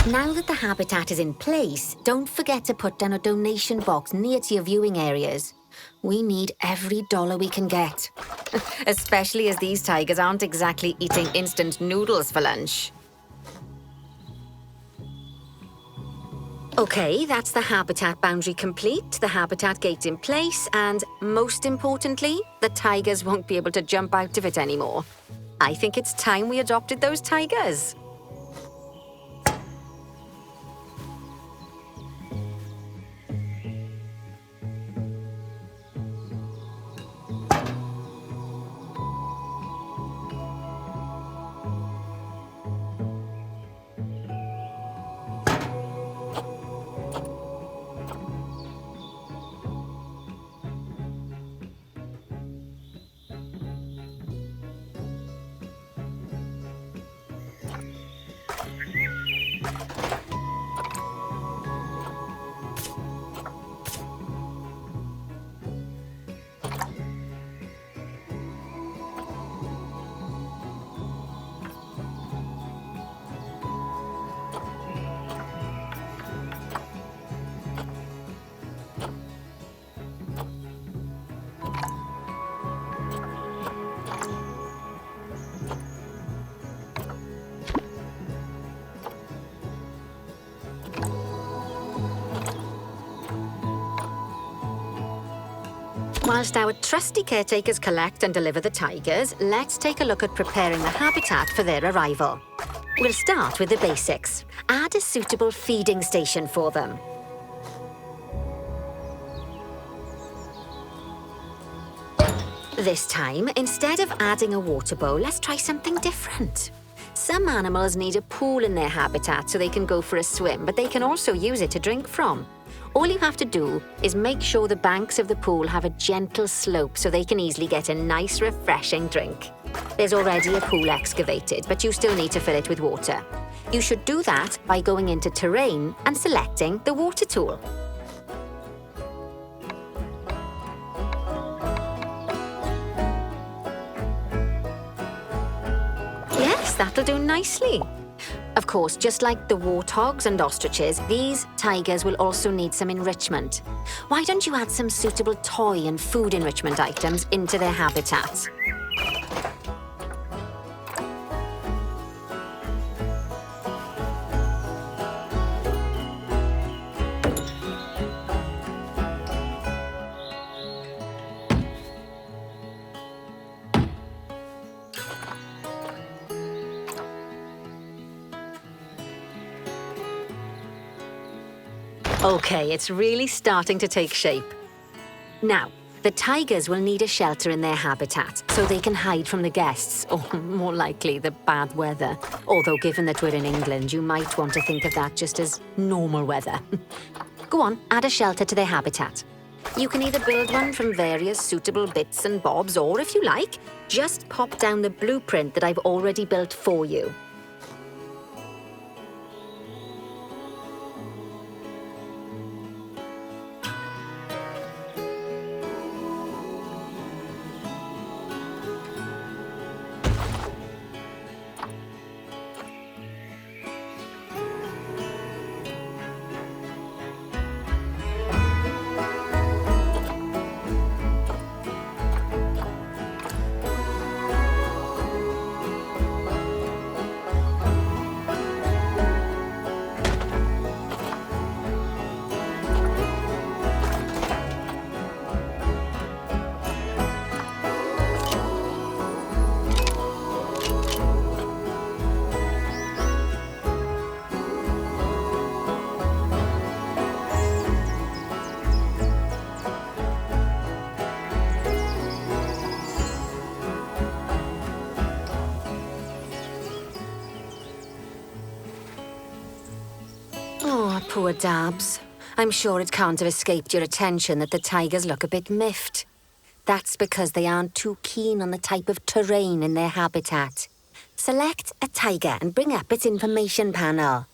Now that the habitat is in place, don't forget to put down a donation box near to your viewing areas. We need every dollar we can get. Especially as these tigers aren't exactly eating instant noodles for lunch. Okay, that's the habitat boundary complete, the habitat gate in place, and most importantly, the tigers won't be able to jump out of it anymore. I think it's time we adopted those tigers. Whilst our trusty caretakers collect and deliver the tigers, let's take a look at preparing the habitat for their arrival. We'll start with the basics. Add a suitable feeding station for them. This time, instead of adding a water bowl, let's try something different. Some animals need a pool in their habitat so they can go for a swim, but they can also use it to drink from. All you have to do is make sure the banks of the pool have a gentle slope so they can easily get a nice, refreshing drink. There's already a pool excavated, but you still need to fill it with water. You should do that by going into Terrain and selecting the water tool. Yes, that'll do nicely. Of course, just like the warthogs and ostriches, these tigers will also need some enrichment. Why don't you add some suitable toy and food enrichment items into their habitat? Okay, it's really starting to take shape. Now, the tigers will need a shelter in their habitat so they can hide from the guests, or more likely, the bad weather. Although, given that we're in England, you might want to think of that just as normal weather. Go on, add a shelter to their habitat. You can either build one from various suitable bits and bobs, or if you like, just pop down the blueprint that I've already built for you. Poor Dabs. I'm sure it can't have escaped your attention that the tigers look a bit miffed. That's because they aren't too keen on the type of terrain in their habitat. Select a tiger and bring up its information panel.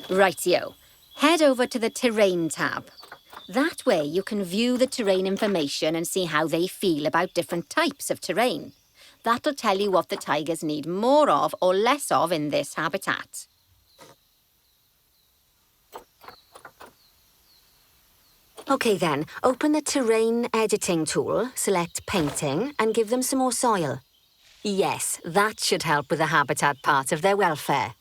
Rightio. Head over to the Terrain tab. That way you can view the terrain information and see how they feel about different types of terrain. That'll tell you what the tigers need more of or less of in this habitat. OK then, open the terrain editing tool, select painting, and give them some more soil. Yes, that should help with the habitat part of their welfare.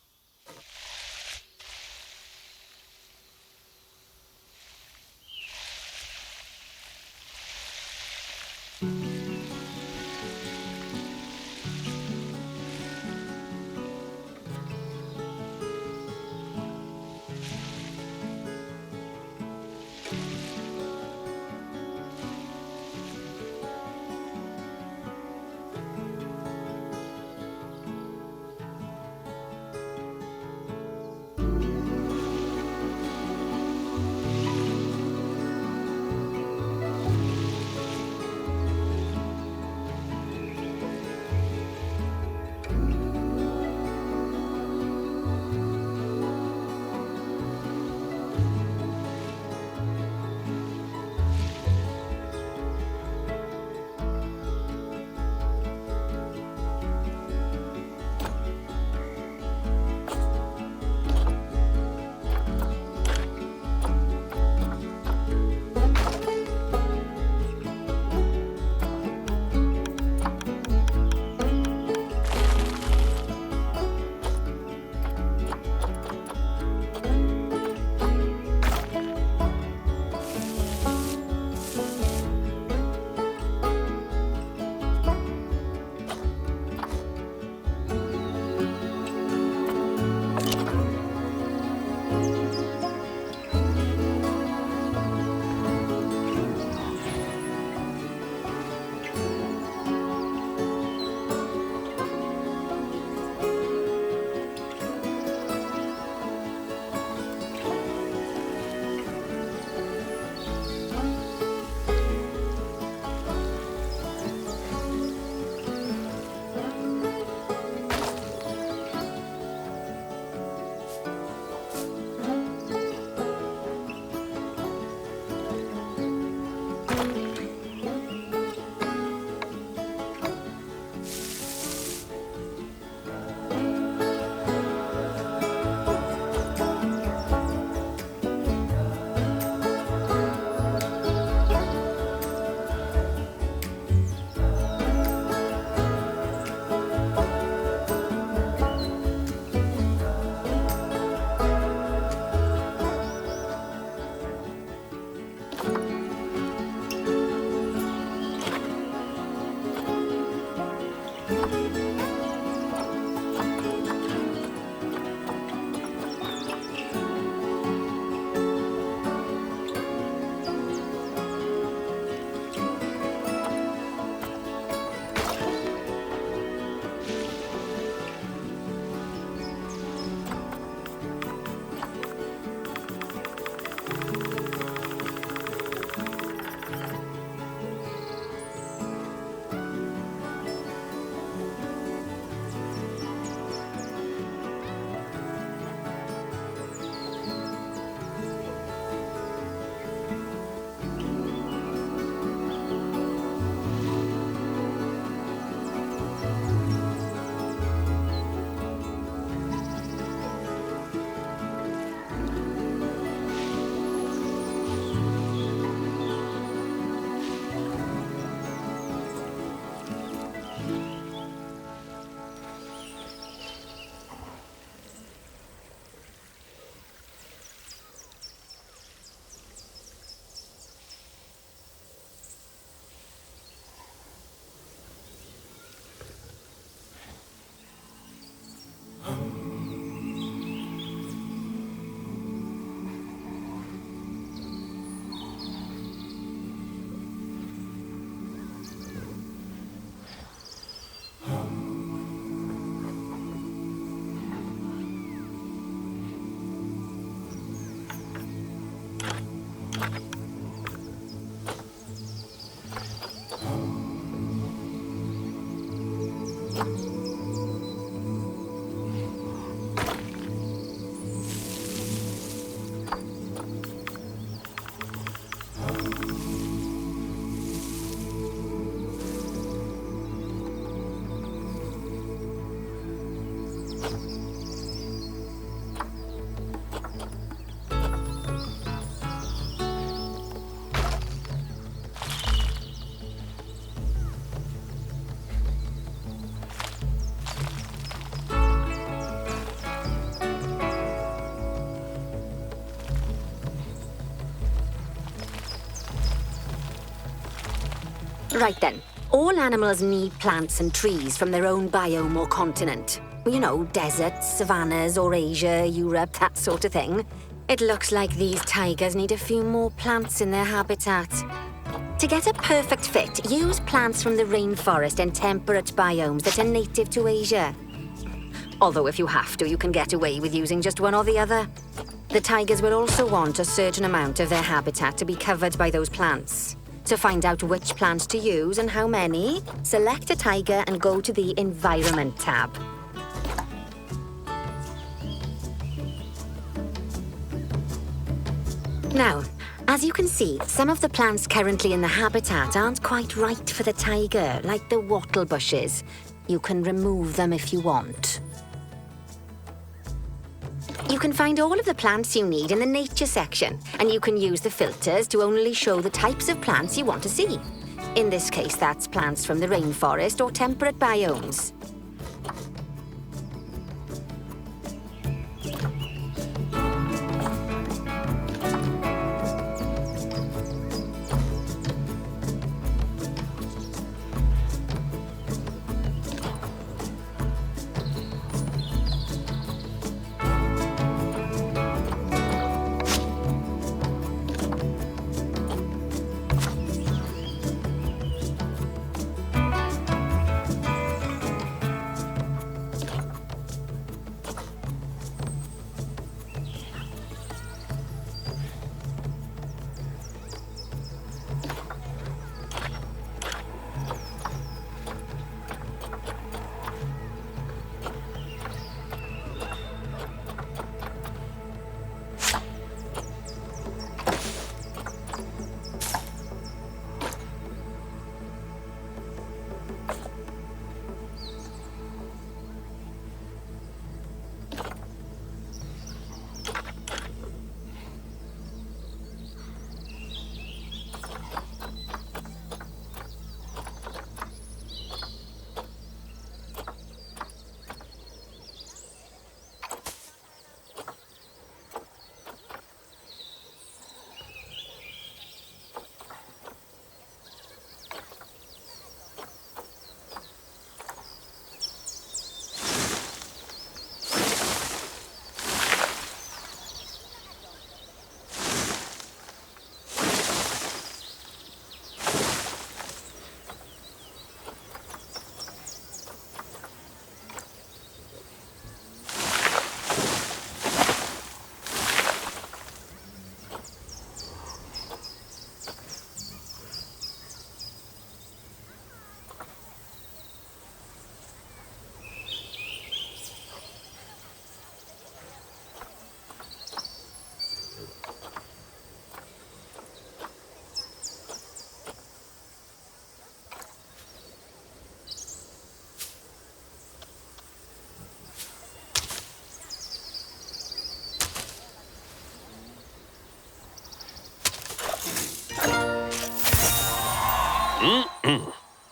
Right then. All animals need plants and trees from their own biome or continent. You know, deserts, savannas, Eurasia, Europe, that sort of thing. It looks like these tigers need a few more plants in their habitat. To get a perfect fit, use plants from the rainforest and temperate biomes that are native to Asia. Although if you have to, you can get away with using just one or the other. The tigers will also want a certain amount of their habitat to be covered by those plants. To find out which plants to use and how many, select a tiger and go to the Environment tab. Now, as you can see, some of the plants currently in the habitat aren't quite right for the tiger, like the wattle bushes. You can remove them if you want. You can find all of the plants you need in the nature section, and you can use the filters to only show the types of plants you want to see. In this case, that's plants from the rainforest or temperate biomes.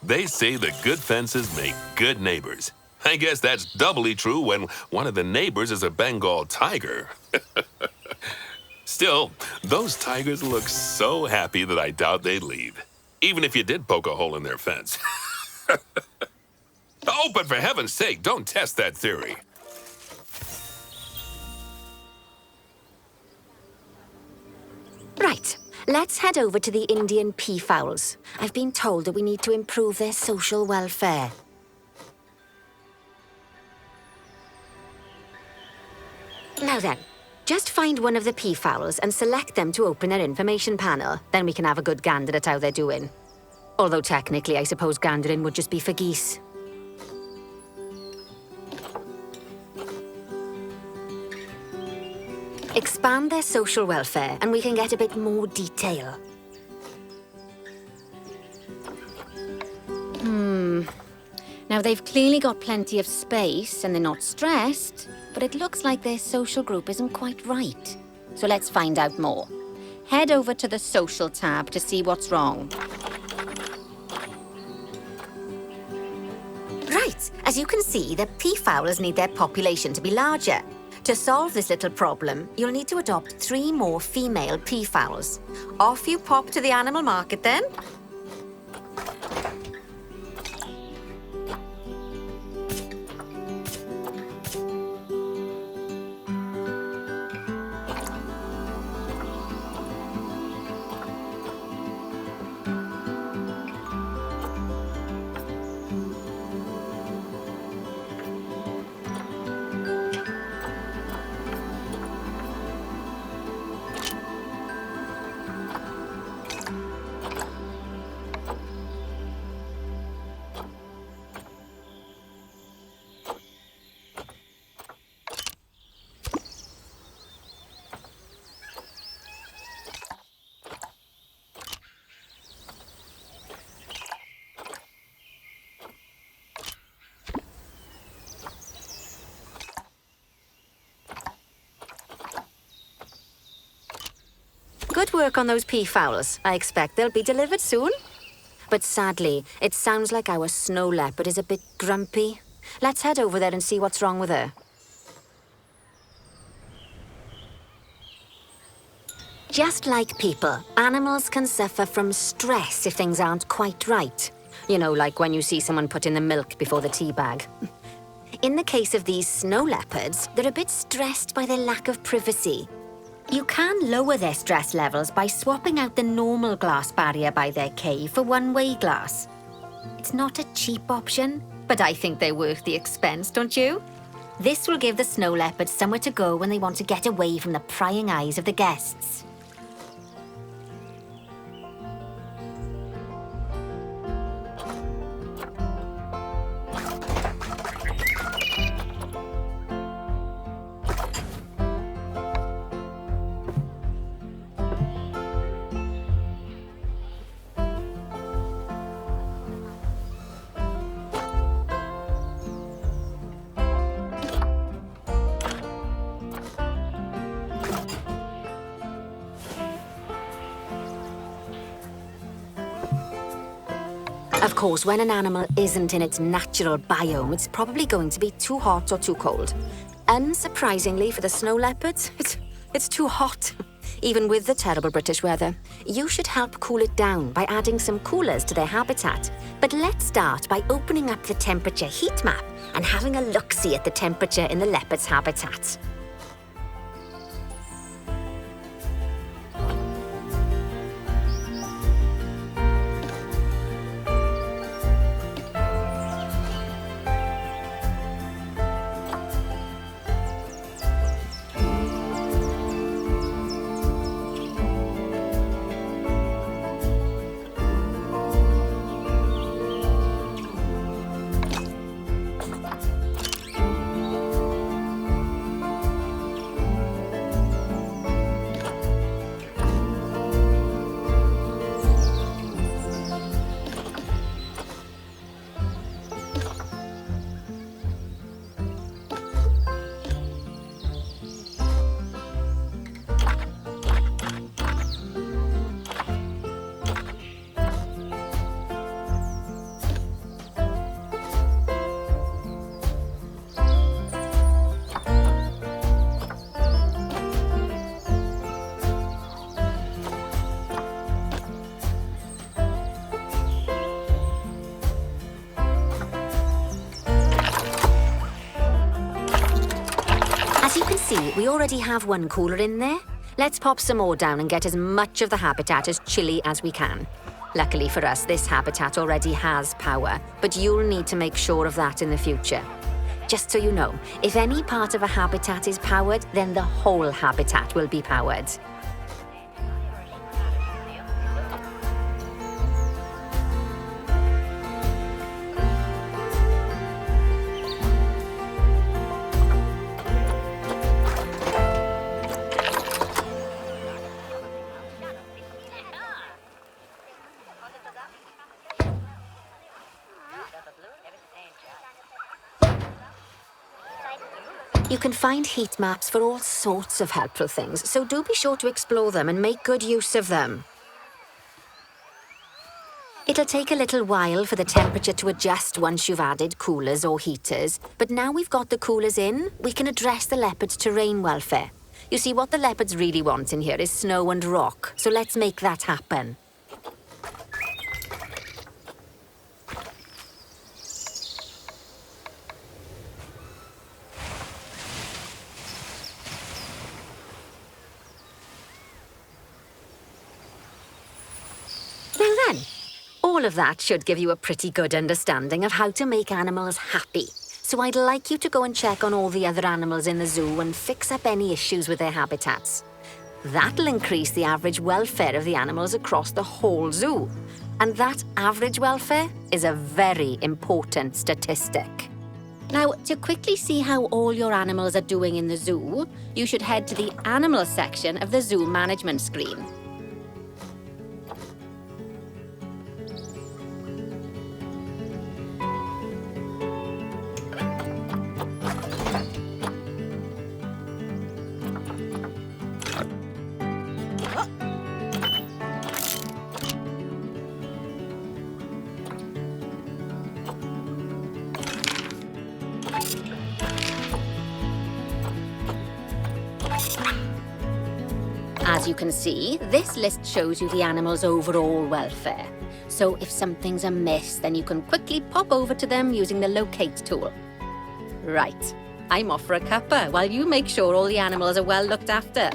They say that good fences make good neighbors. I guess that's doubly true when one of the neighbors is a Bengal tiger. Still, those tigers look so happy that I doubt they'd leave, even if you did poke a hole in their fence. Oh, but for heaven's sake, don't test that theory. Right, let's head over to the Indian peafowls. I've been told that we need to improve their social welfare. Now then, just find one of the peafowls and select them to open their information panel. Then we can have a good gander at how they're doing. Although technically, I suppose gandering would just be for geese. Expand their social welfare, and we can get a bit more detail. Now, they've clearly got plenty of space and they're not stressed, but it looks like their social group isn't quite right. So let's find out more. Head over to the Social tab to see what's wrong. Right, as you can see, the peafowls need their population to be larger. To solve this little problem, you'll need to adopt 3 more female peafowls. Off you pop to the animal market then. work on those peafowls. I expect they'll be delivered soon. But sadly, it sounds like our snow leopard is a bit grumpy. Let's head over there and see what's wrong with her. Just like people, animals can suffer from stress if things aren't quite right. You know, like when you see someone put in the milk before the tea bag. In the case of these snow leopards, they're a bit stressed by their lack of privacy. You can lower their stress levels by swapping out the normal glass barrier by their cave for one-way glass. It's not a cheap option, but I think they're worth the expense, don't you? This will give the snow leopards somewhere to go when they want to get away from the prying eyes of the guests. Of course, when an animal isn't in its natural biome, it's probably going to be too hot or too cold. Unsurprisingly for the snow leopards, it's too hot, even with the terrible British weather. You should help cool it down by adding some coolers to their habitat. But let's start by opening up the temperature heat map and having a look-see at the temperature in the leopard's habitat. As you can see, we already have one cooler in there. Let's pop some more down and get as much of the habitat as chilly as we can. Luckily for us, this habitat already has power, but you'll need to make sure of that in the future. Just so you know, if any part of a habitat is powered, then the whole habitat will be powered. You can find heat maps for all sorts of helpful things, so do be sure to explore them and make good use of them. It'll take a little while for the temperature to adjust once you've added coolers or heaters, but now we've got the coolers in, we can address the leopard's terrain welfare. You see, what the leopards really want in here is snow and rock, so let's make that happen. Now then, all of that should give you a pretty good understanding of how to make animals happy. So I'd like you to go and check on all the other animals in the zoo and fix up any issues with their habitats. That'll increase the average welfare of the animals across the whole zoo. And that average welfare is a very important statistic. Now, to quickly see how all your animals are doing in the zoo, you should head to the animal section of the zoo management screen. As you can see, this list shows you the animal's overall welfare. So if something's amiss, then you can quickly pop over to them using the locate tool. Right, I'm off for a cuppa while you make sure all the animals are well looked after.